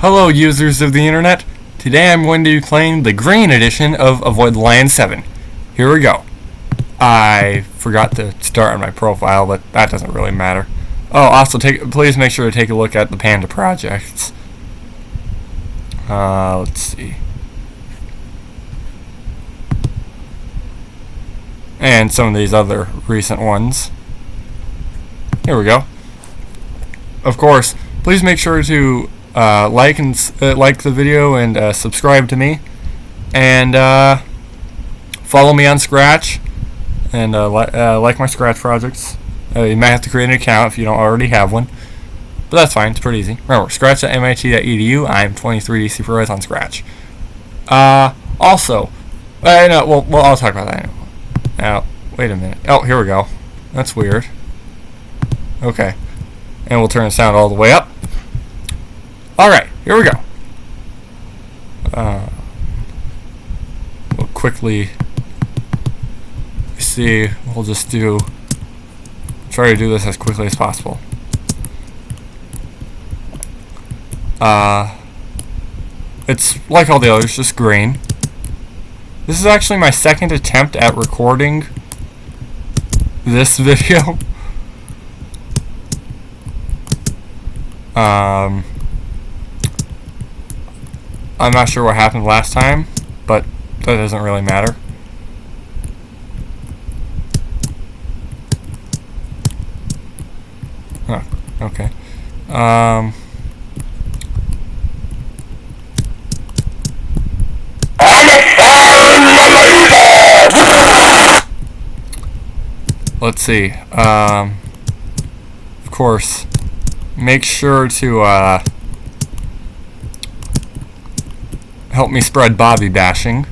Hello, users of the internet. Today I'm going to be playing the green edition of Avoid the Lion 7. Here we go. I forgot to start on my profile, but that doesn't really matter. Oh, also, please make sure to take a look at the Panda projects. Let's see. And some of these other recent ones. Here we go. Of course, please make sure to like the video and subscribe to me, and follow me on Scratch, and like my Scratch projects. You might have to create an account if you don't already have one, but that's fine. It's pretty easy. Remember, scratch.mit.edu. I'm 23DC for on Scratch. Also, no, well, I'll talk about that. Now, wait a minute. Oh, here we go. That's weird. Okay, and we'll turn the sound all the way up. Alright, here we go. We'll quickly see. We'll just try to do this as quickly as possible. It's like all the others, just green. This is actually my second attempt at recording this video. I'm not sure what happened last time, but that doesn't really matter. Oh, okay. Let's see. Of course, make sure to help me spread Bobby bashing,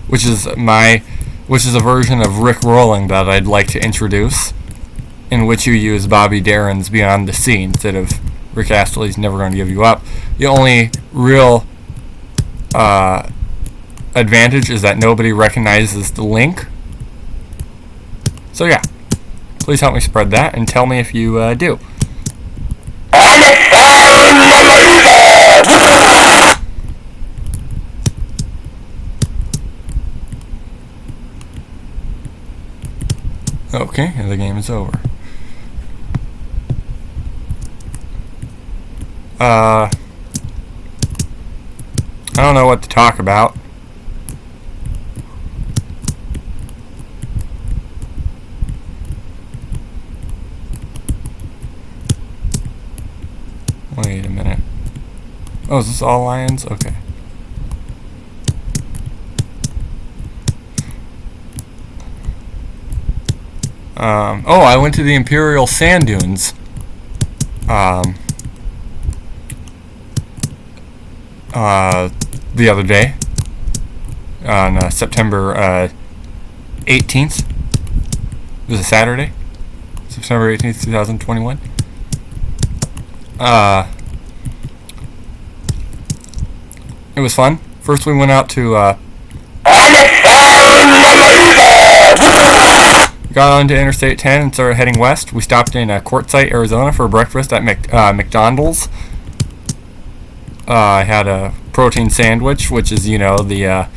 which is a version of Rick Rolling that I'd like to introduce, in which you use Bobby Darin's Beyond the Sea instead of Rick Astley's Never Gonna Give You Up. The only real advantage is that nobody recognizes the link. So yeah, please help me spread that and tell me if you do. Okay, and the game is over. I don't know what to talk about. Wait a minute. Oh, is this all lions? Okay. Oh, I went to the Imperial Sand Dunes. The other day. On September 18th. It was a Saturday. September 18th, 2021. It was fun. First we went out to got onto Interstate 10 and started heading west. We stopped in Quartzsite, Arizona for breakfast at McDonald's. I had a protein sandwich, which is, the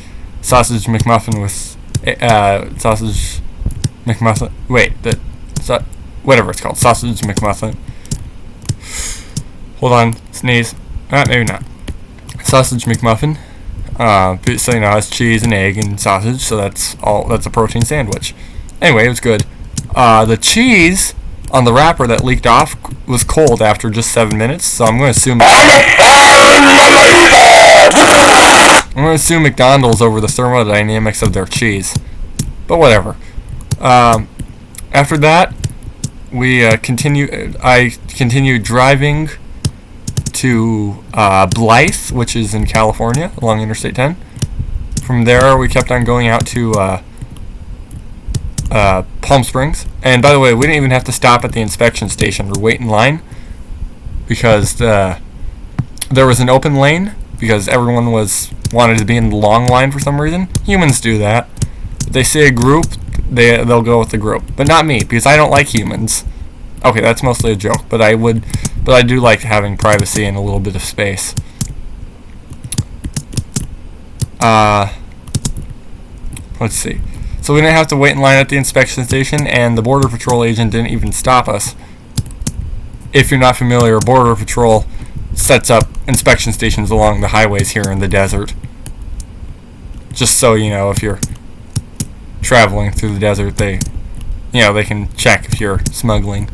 sausage McMuffin with sausage McMuffin. Wait, whatever it's called, sausage McMuffin. Hold on, sneeze. Maybe not. Sausage McMuffin. So it's cheese and egg and sausage, so that's a protein sandwich. Anyway, it was good. The cheese on the wrapper that leaked off was cold after just 7 minutes, so I'm going to assume McDonald's over the thermodynamics of their cheese. But whatever. After that, I continued driving to Blythe, which is in California, along Interstate 10. From there, we kept on going out to Palm Springs. And by the way, we didn't even have to stop at the inspection station or wait in line, because there was an open lane, because everyone wanted to be in the long line for some reason. Humans do that. If they see a group, they'll go with the group. But not me, because I don't like humans. Okay, that's mostly a joke, but I do like having privacy and a little bit of space. Let's see. So we didn't have to wait in line at the inspection station, and the Border Patrol agent didn't even stop us. If you're not familiar, Border Patrol sets up inspection stations along the highways here in the desert. Just so you know, if you're traveling through the desert, they can check if you're smuggling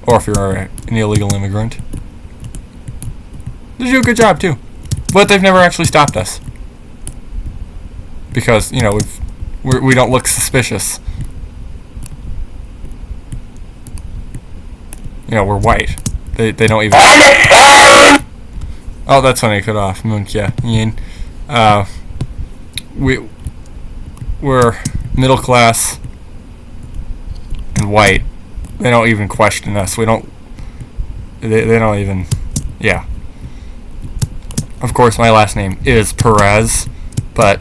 or if you're an illegal immigrant. They do a good job too, but they've never actually stopped us because we don't look suspicious. We're white. They don't even. Oh, that's when I cut off. We're middle class and white. They don't even question us. They don't even. Yeah. Of course, my last name is Perez, but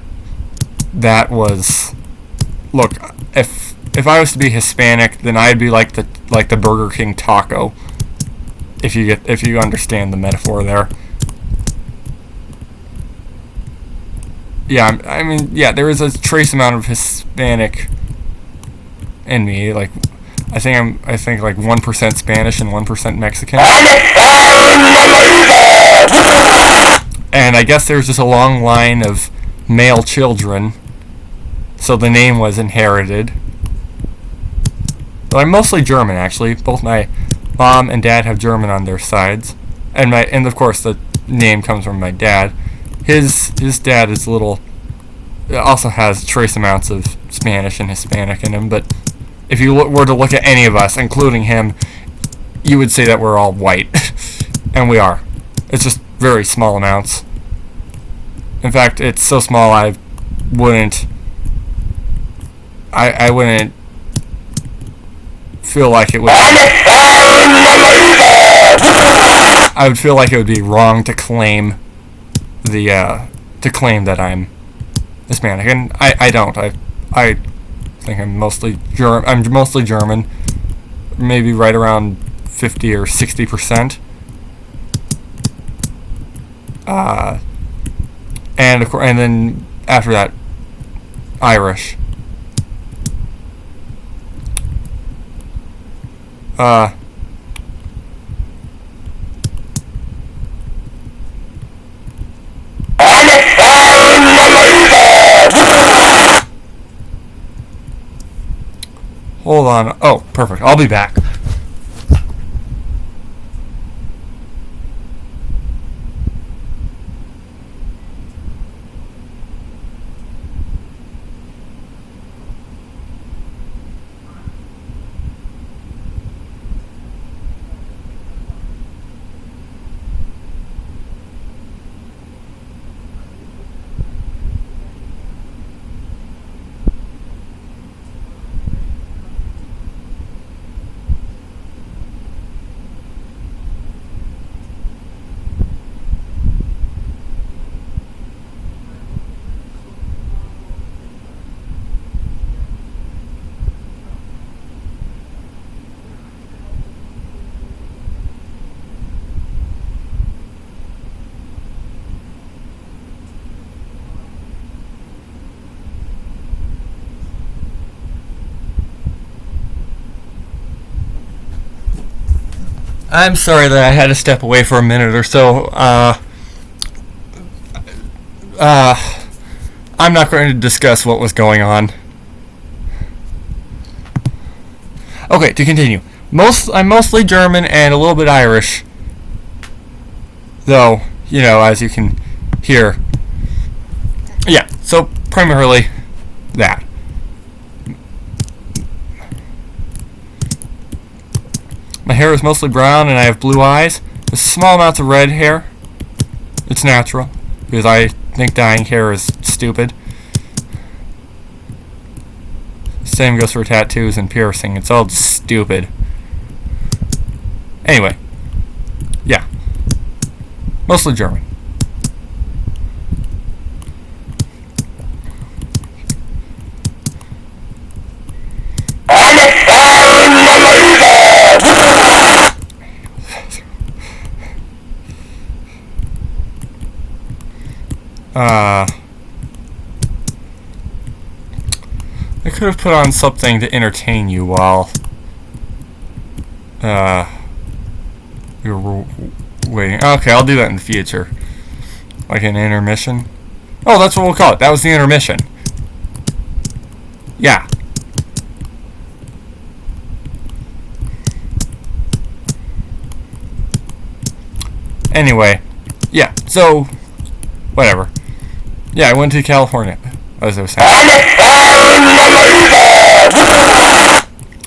that was. Look, if I was to be Hispanic, then I'd be like the Burger King taco. If you understand the metaphor there. Yeah, I mean, there is a trace amount of Hispanic in me. Like, I think like 1% Spanish and 1% Mexican. And I guess there's just a long line of male children, so the name was inherited. But I'm mostly German, actually. Both my mom and dad have German on their sides, and of course the name comes from my dad. His dad is also has trace amounts of Spanish and Hispanic in him, but if you were to look at any of us, including him, you would say that we're all white, and we are. It's just very small amounts. In fact, it's so small I wouldn't feel like it would. I would feel like it would be wrong to claim that I'm Hispanic, and I don't. I think I'm mostly German, maybe right around 50 or 60%. And then after that, Irish. Hold on. Oh, perfect. I'll be back. I'm sorry that I had to step away for a minute or so. I'm not going to discuss what was going on. Okay, to continue. I'm mostly German and a little bit Irish. Though, as you can hear. Yeah, so primarily that. My hair is mostly brown and I have blue eyes with small amounts of red hair. It's natural, because I think dyeing hair is stupid. Same goes for tattoos and piercing. It's all stupid. Anyway. Yeah. Mostly German. I could have put on something to entertain you while we were waiting. Okay, I'll do that in the future. Like an intermission. Oh, that's what we'll call it. That was the intermission. Yeah. Anyway, yeah, so, whatever. Yeah, I went to California, as I was saying.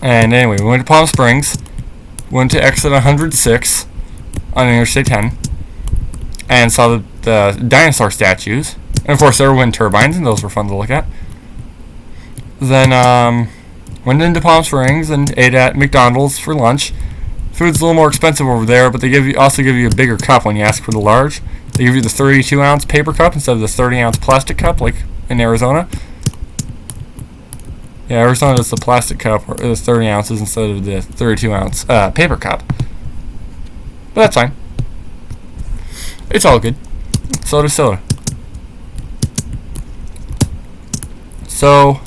And anyway, we went to Palm Springs, went to exit 106 on Interstate 10, and saw the dinosaur statues. And of course, there were wind turbines, and those were fun to look at. Then, went into Palm Springs and ate at McDonald's for lunch. Food's a little more expensive over there, but they also give you a bigger cup when you ask for the large. They give you the 32-ounce paper cup instead of the 30-ounce plastic cup, like in Arizona. Yeah, Arizona is the plastic cup, or it's 30 ounces instead of the 32-ounce paper cup. But that's fine. It's all good. Soda, soda. So,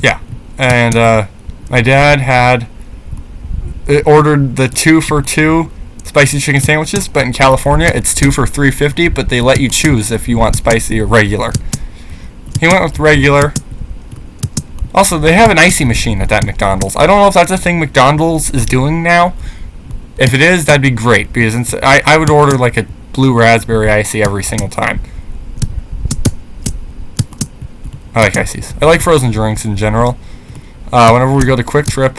yeah. And my dad had ordered the 2 for $2 spicy chicken sandwiches, but in California it's 2 for $3.50, but they let you choose if you want spicy or regular. He went with regular. Also, they have an icy machine at that McDonald's. I don't know if that's a thing McDonald's is doing now. If it is, that'd be great, because I would order like a blue raspberry icy every single time. I like ices. I like frozen drinks in general. Whenever we go to Quick Trip,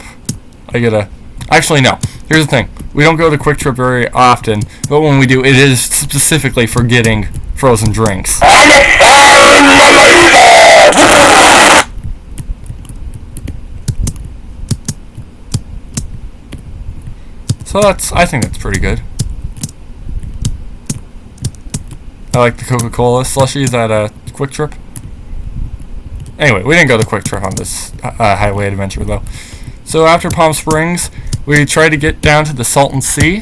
I get a... Actually, no. Here's the thing. We don't go to Quick Trip very often, but when we do, it is specifically for getting frozen drinks. So I think that's pretty good. I like the Coca-Cola slushies at a Quick Trip. Anyway, we didn't go to Quick Trip on this highway adventure, though. So after Palm Springs, we tried to get down to the Salton Sea.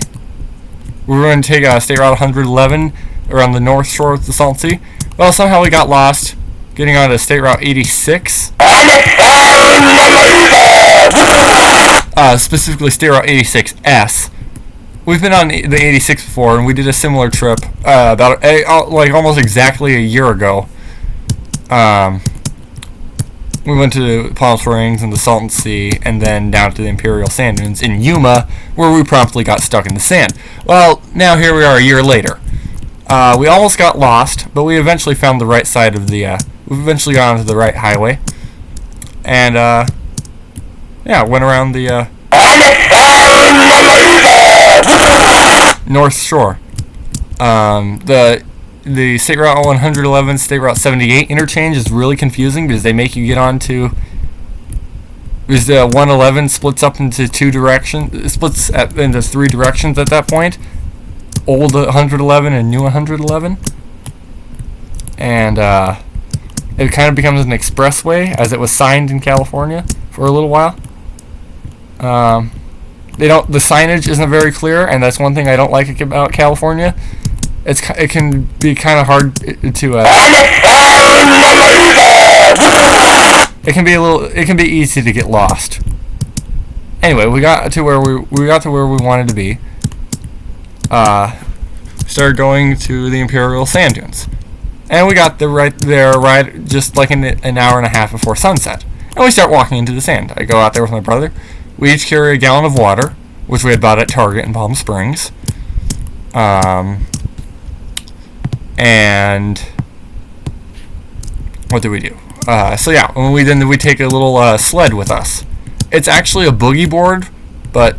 We were going to take State Route 111 around the north shore of the Salton Sea. Well, somehow we got lost getting onto State Route 86. Specifically State Route 86S. We've been on the 86 before, and we did a similar trip about like almost exactly a year ago. We went to Palm Springs and the Salton Sea, and then down to the Imperial Sand Dunes in Yuma, where we promptly got stuck in the sand. Well, now here we are a year later. We almost got lost, but we eventually found the right side of the... we've eventually got onto the right highway. And, yeah, went around the, North Shore. The State Route 111, State Route 78 interchange is really confusing because they make you get onto... Because the 111 splits up into two directions, into three directions at that point. Old 111 and new 111. And it kind of becomes an expressway, as it was signed in California for a little while. The signage isn't very clear, and that's one thing I don't like about California. It can be kind of hard to it can be easy to get lost. Anyway, we got to where we wanted to be. Started going to the Imperial Sand Dunes, and we got right just like an hour and a half before sunset. And we start walking into the sand. I go out there with my brother. We each carry a gallon of water, which we had bought at Target in Palm Springs. And what did we do? So yeah, we take a little sled with us. It's actually a boogie board, but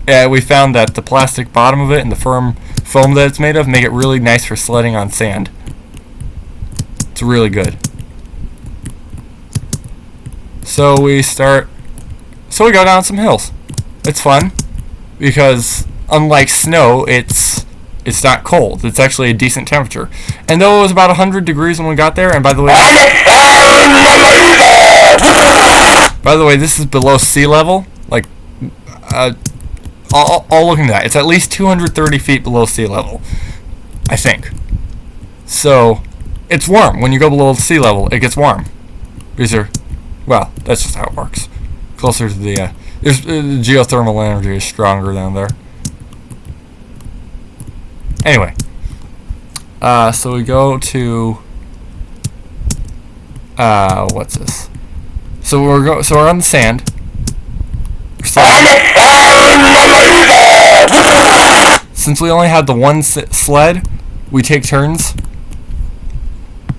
we found that the plastic bottom of it and the firm foam that it's made of make it really nice for sledding on sand. It's really good. So we go down some hills. It's fun because unlike snow, it's not cold. It's actually a decent temperature. And though it was about 100 degrees when we got there, and by the way, this is below sea level. Like, I'll look into that. It's at least 230 feet below sea level, I think. So it's warm. When you go below sea level, it gets warm. Well, that's just how it works. Closer to the geothermal energy is stronger down there. Anyway, so we go to what's this? So we're on the sand. Since we only had the one sled, we take turns.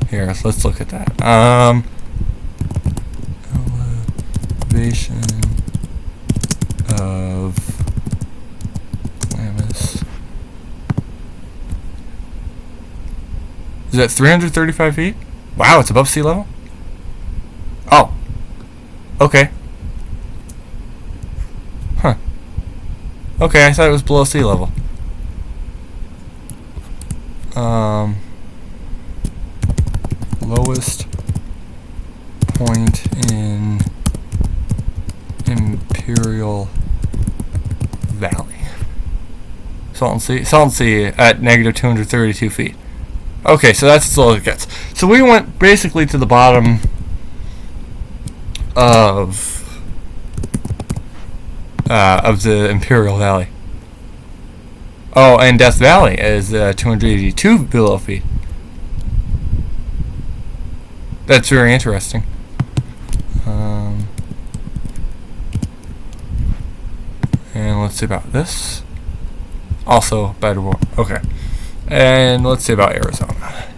Here, let's look at that. Elevation of Glamis. Is that 335 feet? Wow, it's above sea level? Oh. Okay. Huh. Okay, I thought it was below sea level. Lowest point in Imperial Valley. Salton Sea at negative 232 feet. Okay, so that's as low as it gets. So we went basically to the bottom of the Imperial Valley. Oh, and Death Valley is 282 below feet. That's very interesting. And let's see about this. Also, better. Okay. And let's see about Arizona.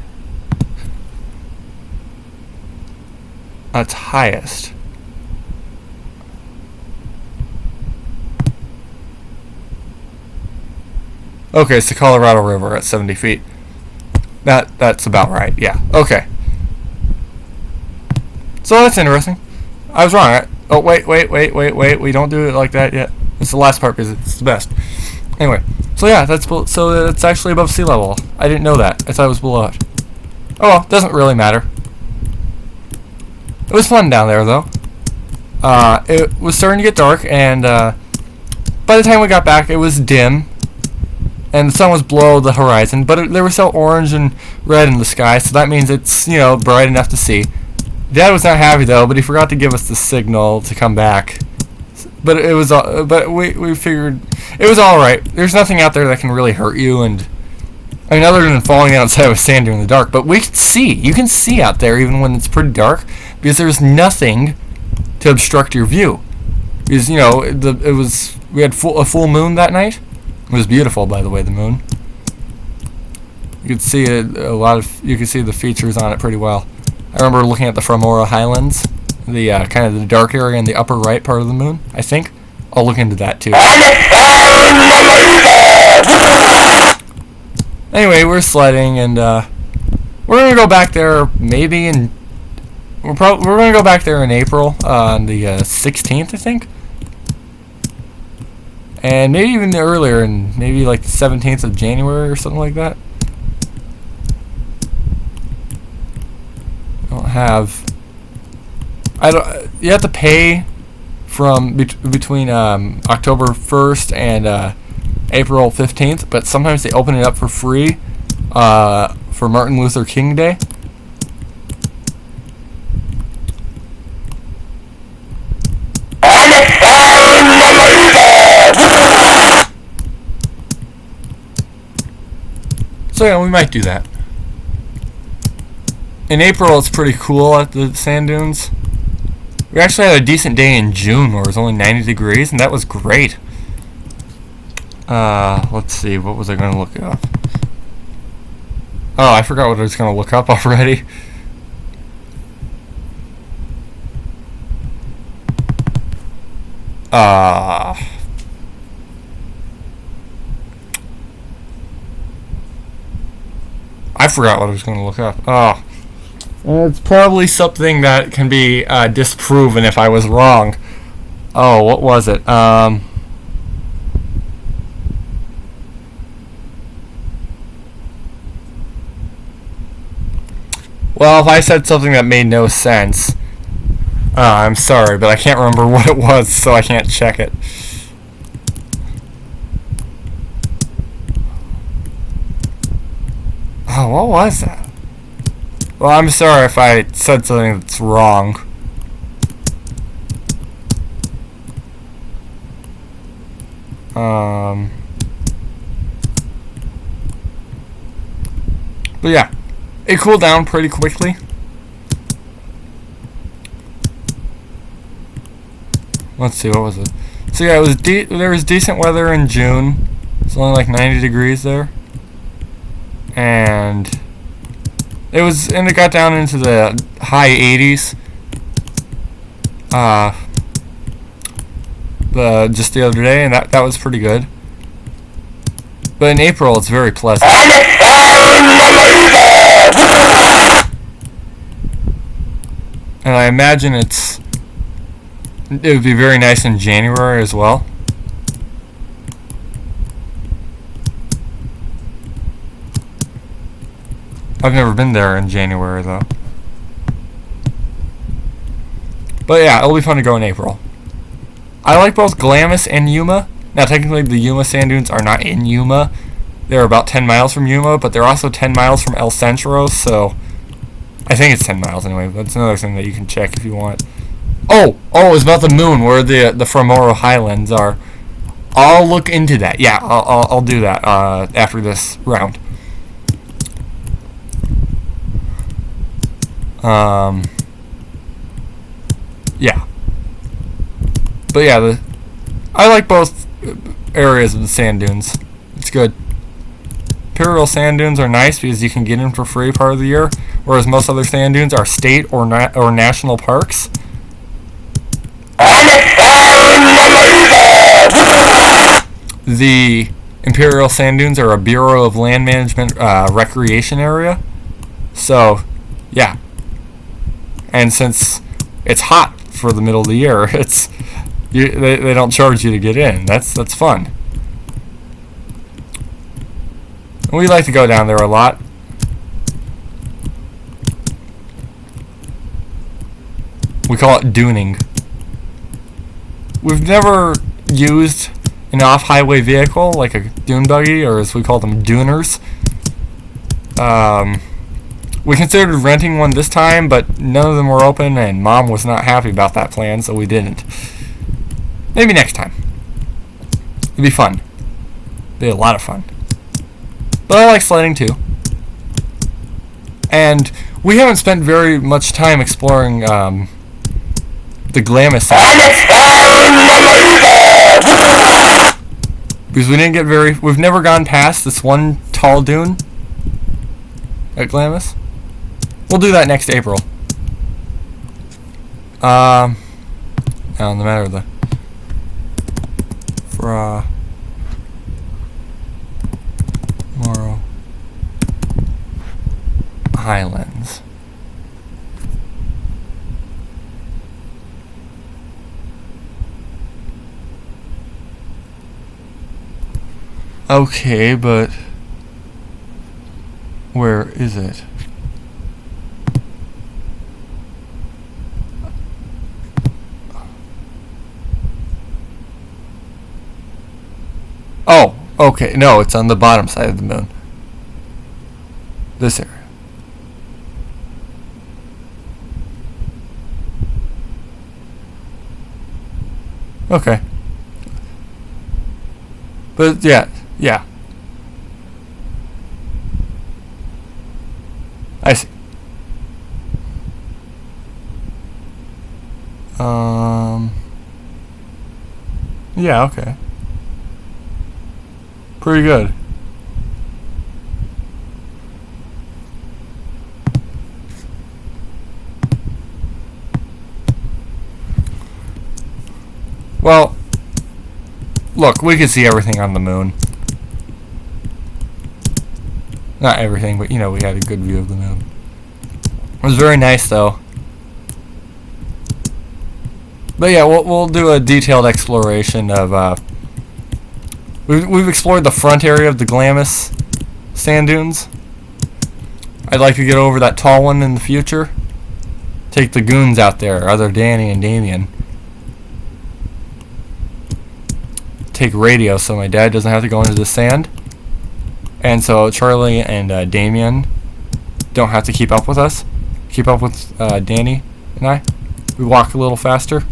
That's highest. Okay, it's the Colorado River at 70 feet. That's about right. Yeah. Okay. So that's interesting. I was wrong. Oh, wait. We don't do it like that yet. It's the last part because it's the best. Anyway, so yeah, so it's actually above sea level. I didn't know that. I thought it was below it. Oh well, doesn't really matter. It was fun down there though. It was starting to get dark, and by the time we got back, it was dim, and the sun was below the horizon. But there was still orange and red in the sky, so that means it's bright enough to see. Dad was not happy though, but he forgot to give us the signal to come back. But it was, but we figured it was all right. There's nothing out there that can really hurt you, and I mean, other than falling outside with sand during the dark. But we could see. You can see out there even when it's pretty dark, because there's nothing to obstruct your view. Because we had a full moon that night. It was beautiful, by the way, the moon. You could see you could see the features on it pretty well. I remember looking at the Fremora Highlands. The kind of the dark area in the upper right part of the moon, I think. I'll look into that too. Anyway, we're sledding, and we're gonna go back there maybe in. We're gonna go back there in April on the 16th, I think, and maybe even earlier, and maybe like the 17th of January or something like that. You have to pay from between October 1st and April 15th, but sometimes they open it up for free for Martin Luther King Day. So yeah, we might do that. In April, it's pretty cool at the sand dunes. We actually had a decent day in June where it was only 90 degrees, and that was great. Let's see, what was I going to look up? Oh, I forgot what I was going to look up already. I forgot what I was going to look up. Oh. It's probably something that can be disproven if I was wrong. Oh, what was it? Well, if I said something that made no sense, I'm sorry, but I can't remember what it was, so I can't check it. Oh, what was that? Well, I'm sorry if I said something that's wrong. But yeah, it cooled down pretty quickly. Let's see, what was it? So yeah, it was there was decent weather in June. It's only like 90 degrees there, and it got down into the high 80s. Just the other day, and that was pretty good. But in April, it's very pleasant. And I imagine it would be very nice in January as well. I've never been there in January though. But yeah, it'll be fun to go in April. I like both Glamis and Yuma. Now technically the Yuma sand dunes are not in Yuma. They're about 10 miles from Yuma, but they're also 10 miles from El Centro, so I think it's 10 miles anyway. That's another thing that you can check if you want. Oh, it's about the moon, where the Framoro Highlands are. I'll look into that. Yeah, I'll do that after this round. Yeah. But yeah, I like both areas of the sand dunes. It's good. Imperial sand dunes are nice because you can get in for free part of the year, whereas most other sand dunes are state or national parks. The Imperial sand dunes are a Bureau of Land Management recreation area. So, yeah. And since it's hot for the middle of the year, they don't charge you to get in. That's fun. We like to go down there a lot. We call it duning. We've never used an off-highway vehicle like a dune buggy, or as we call them, duners. We considered renting one this time, but none of them were open, and Mom was not happy about that plan, so we didn't. Maybe next time. It'd be fun. It'd be a lot of fun. But I like sledding too. And we haven't spent very much time exploring the Glamis side. Because we've never gone past this one tall dune at Glamis. We'll do that next April. Now on the matter of the Framoro Highlands. Okay, but where is it? Oh, okay. No, it's on the bottom side of the moon. This area. Okay. But yeah. I see. Yeah, okay. Pretty good. Well, look, we can see everything on the moon. Not everything, but we had a good view of the moon. It was very nice, though. But yeah, we'll do a detailed exploration of. We've explored the front area of the Glamis sand dunes. I'd like to get over that tall one in the future. Take the goons out there, other Danny and Damien. Take radio so my dad doesn't have to go into the sand. And so Charlie and Damien don't have to keep up with us. Keep up with Danny and I. We walk a little faster.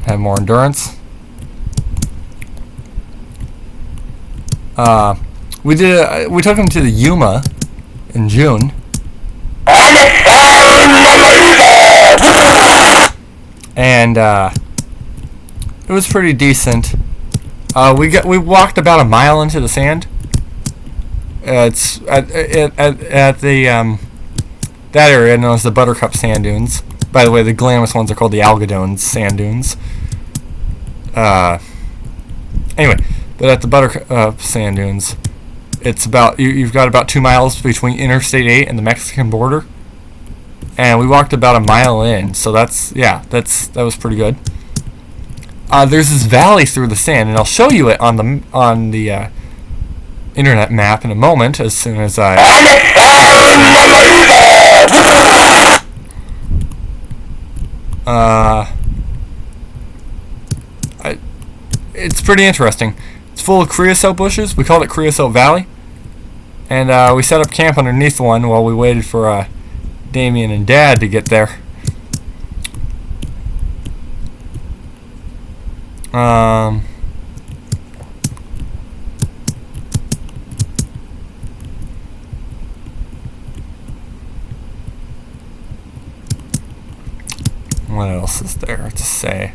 Have more endurance. We took him to the Yuma in June. And it was pretty decent. We walked about a mile into the sand. It's at the that area known as the Buttercup Sand Dunes. By the way, the glamorous ones are called the Algodones Sand Dunes. Anyway, but at the Buttercup Sand Dunes, it's about you've got about 2 miles between Interstate 8 and the Mexican border, and we walked about a mile in. So that was pretty good. There's this valley through the sand, and I'll show you it on the internet map in a moment. As soon as it's pretty interesting. It's full of creosote bushes. We called it Creosote Valley, and we set up camp underneath one while we waited for Damien and Dad to get there. What else is there to say?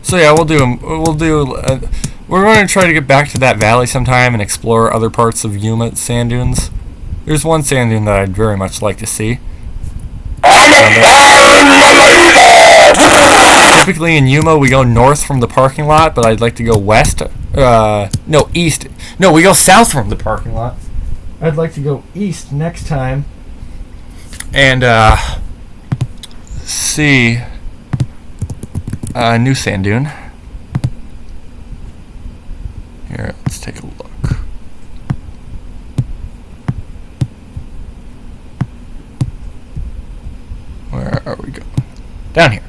So yeah, we're going to try to get back to that valley sometime and explore other parts of Yuma sand dunes. There's one sand dune that I'd very much like to see. Typically in Yuma we go north from the parking lot, but I'd like to go west. No, east. No, we go south from the parking lot. I'd like to go east next time and see a new sand dune. Here, let's take a look. Where are we going? Down here.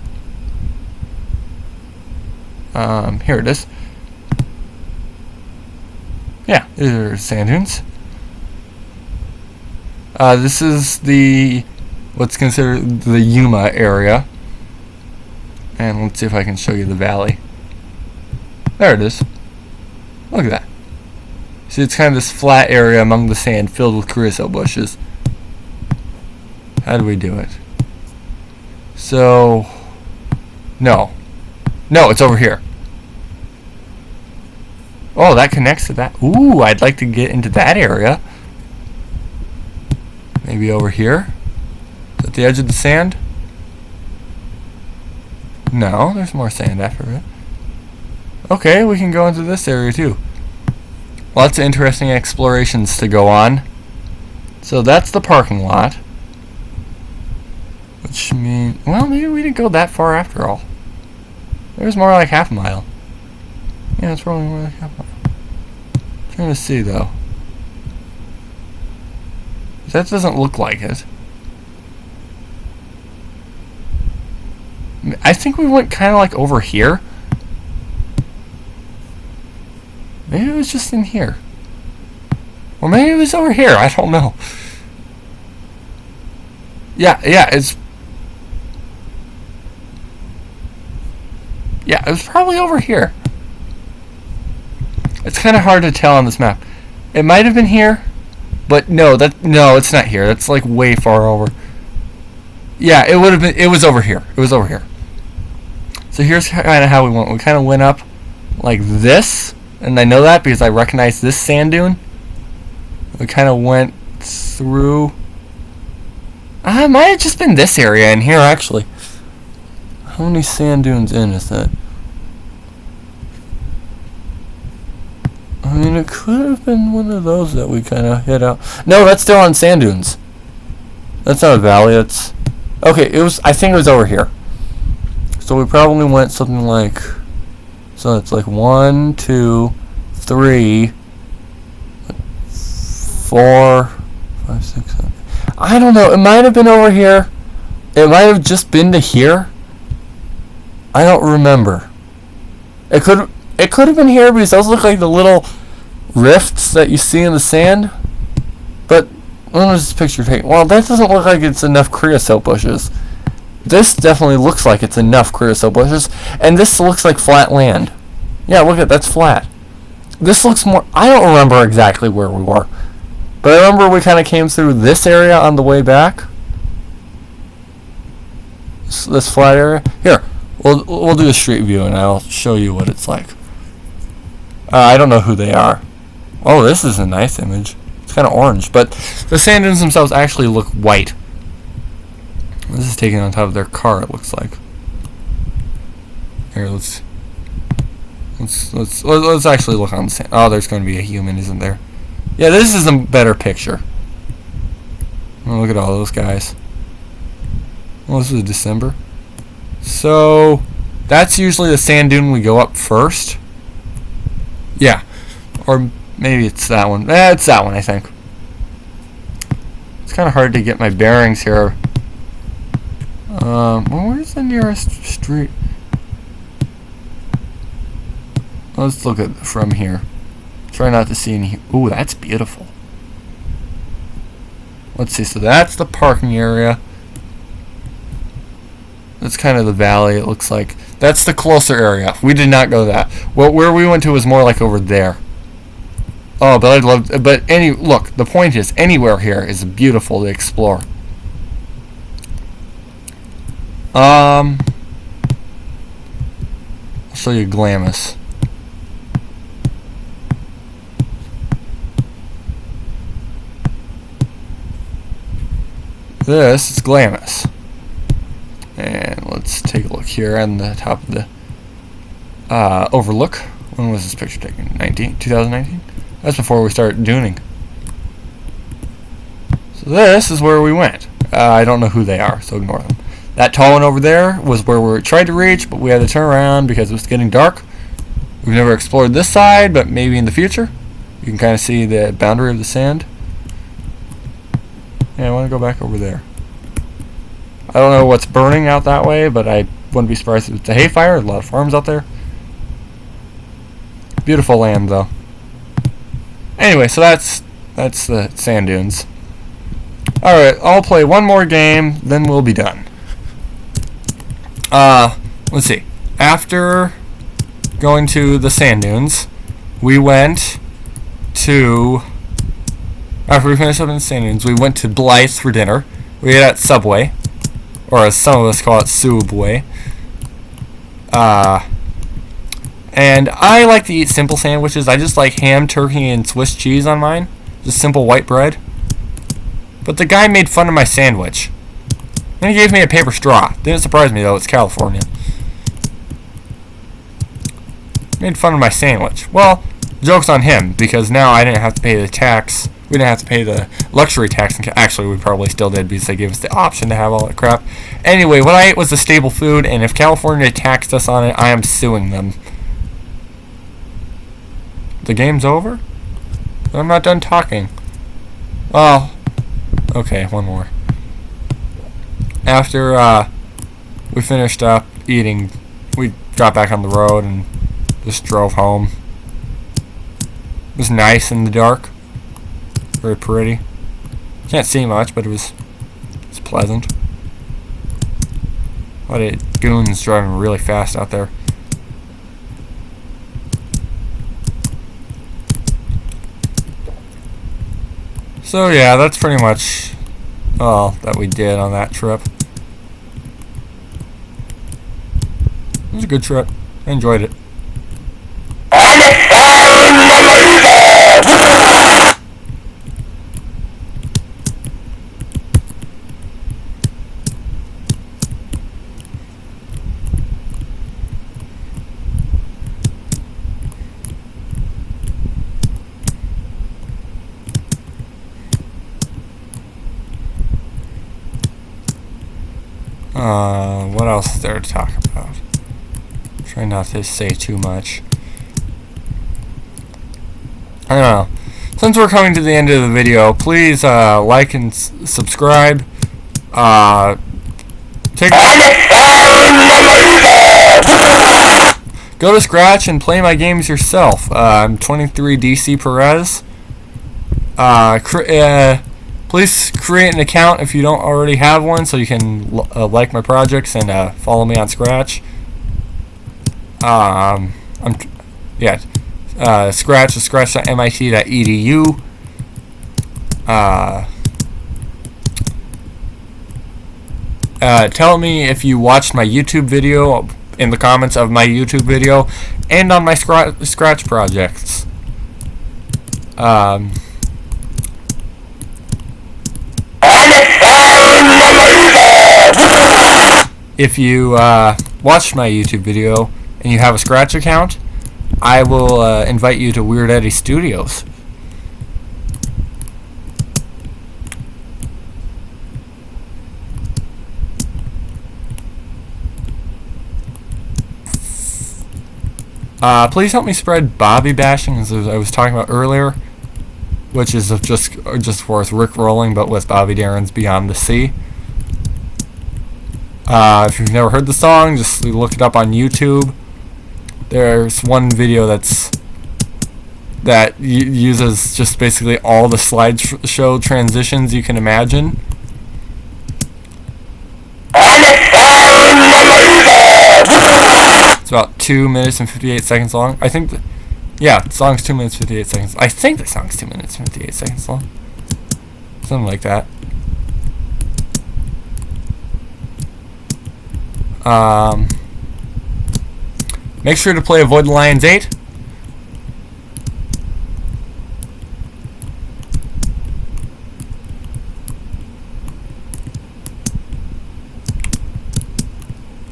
Here it is. Yeah, these are sand dunes. This is what's considered the Yuma area. And let's see if I can show you the valley. There it is. Look at that. See, it's kind of this flat area among the sand filled with creosote bushes. How do we do it? So, no, it's over here. Oh, that connects to that. Ooh, I'd like to get into that area. Maybe over here? At the edge of the sand? No, there's more sand after it. Okay, we can go into this area too. Lots of interesting explorations to go on. So that's the parking lot. Which means, well, maybe we didn't go that far after all. It was more like half a mile. Yeah, it's probably more like half a mile. Trying to see though. That doesn't look like it. I think we went kind of like over here. Maybe it was just in here. Or maybe it was over here. I don't know. Yeah, it's... Yeah, it was probably over here. It's kind of hard to tell on this map. It might have been here, but no, it's not here. That's like way far over. Yeah, it would have been. It was over here. It was over here. So here's kind of how we went. We kind of went up like this, and I know that because I recognize this sand dune. We kind of went through. It might have just been this area in here, actually. How many sand dunes in is that? I mean, it could have been one of those that we kind of hit out. No, that's still on sand dunes. That's not a valley. It's okay. I think it was over here. So we probably went something like. So it's like 1, 2, 3, 4, 5, 6, 7. I don't know. It might have been over here. It might have just been to here. I don't remember. It could. it could have been here because those look like the little rifts that you see in the sand. But when was this picture taken? Well, that doesn't look like it's enough creosote bushes. This definitely looks like it's enough creosote bushes, and this looks like flat land. Yeah, look at that's flat. This looks more. I don't remember exactly where we were, but I remember we kind of came through this area on the way back. This flat area. Here, we'll do a street view, and I'll show you what it's like. I don't know who they are. Oh, this is a nice image. It's kind of orange, but the sand dunes themselves actually look white. This is taken on top of their car, it looks like. Here, let's actually look on the sand. Oh, there's going to be a human, isn't there? Yeah, this is a better picture. Oh, look at all those guys. Well, this is December. So, that's usually the sand dune we go up first. Yeah. Or maybe it's that one. It's that one, I think. It's kind of hard to get my bearings here. Well, where's the nearest street? Let's look at from here. Try not to see any. Ooh, that's beautiful. Let's see. So that's the parking area. That's kind of the valley, it looks like. That's the closer area. We did not go that. Well, where we went to was more like over there. Oh, but I'd love. But look, the point is, anywhere here is beautiful to explore. I'll show you Glamis. This is Glamis. And let's take a look here on the top of the overlook. When was this picture taken? 2019? That's before we started duning. So this is where we went. I don't know who they are, so ignore them. That tall one over there was where we tried to reach, but we had to turn around because it was getting dark. We've never explored this side, but maybe in the future. You can kind of see the boundary of the sand. Yeah, I want to go back over there. I don't know what's burning out that way, but I wouldn't be surprised if it's a hay fire. There's a lot of farms out there. Beautiful land, though. Anyway, so that's the sand dunes. Alright, I'll play one more game, then we'll be done. Let's see. After going to the sand dunes, we went to... After we finished up in the sand dunes, we went to Blythe's for dinner. We ate at Subway. Or as some of us call it, Subway. And I like to eat simple sandwiches. I just like ham, turkey, and Swiss cheese on mine. Just simple white bread. But the guy made fun of my sandwich. Then he gave me a paper straw. Didn't surprise me though, it's California. Made fun of my sandwich. Well, joke's on him, because now I didn't have to pay the tax. We didn't have to pay the luxury tax. Actually, we probably still did because they gave us the option to have all that crap. Anyway, what I ate was the staple food, and if California taxed us on it, I am suing them. The game's over? I'm not done talking. Oh, okay, one more. After we finished up eating, we got back on the road and just drove home. It was nice in the dark. Very pretty. Can't see much, but it's pleasant. A lot of goons driving really fast out there. So yeah, that's pretty much all that we did on that trip. It was a good trip. I enjoyed it. What else is there to talk about? Try not to say too much. I don't know. Since we're coming to the end of the video, please like and subscribe. Go go to Scratch and play my games yourself. I'm 23 DC Perez. Please create an account if you don't already have one, so you can like my projects and follow me on Scratch. Scratch is scratch.mit.edu. Tell me if you watched my YouTube video in the comments of my YouTube video and on my Scratch projects. If you watched my YouTube video and you have a Scratch account, I will invite you to Weird Eddie Studios. Please help me spread Bobby bashing, as I was talking about earlier, which is just worth Rickrolling, but with Bobby Darin's Beyond the Sea. If you've never heard the song, just look it up on YouTube. There's one video that uses just basically all the slideshow transitions you can imagine. It's about 2 minutes and 58 seconds long. I think, the song's 2 minutes 58 seconds. I think the song's 2 minutes 58 seconds long. Something like that. Make sure to play Avoid the Lions 8.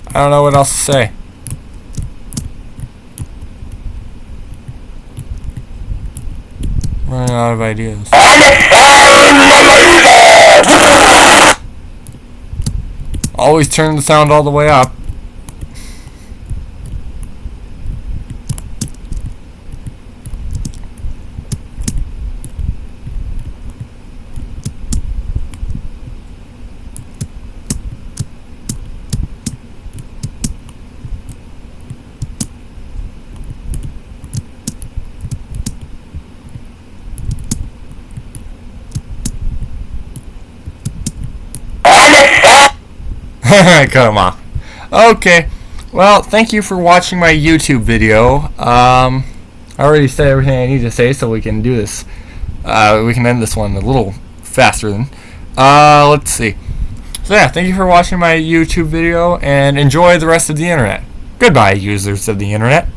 I don't know what else to say. Running out of ideas. Always turn the sound all the way up. Cut him off. Okay. Well, thank you for watching my YouTube video. I already said everything I need to say, so we can do this. We can end this one a little faster than. Let's see. So yeah, thank you for watching my YouTube video, and enjoy the rest of the internet. Goodbye, users of the internet.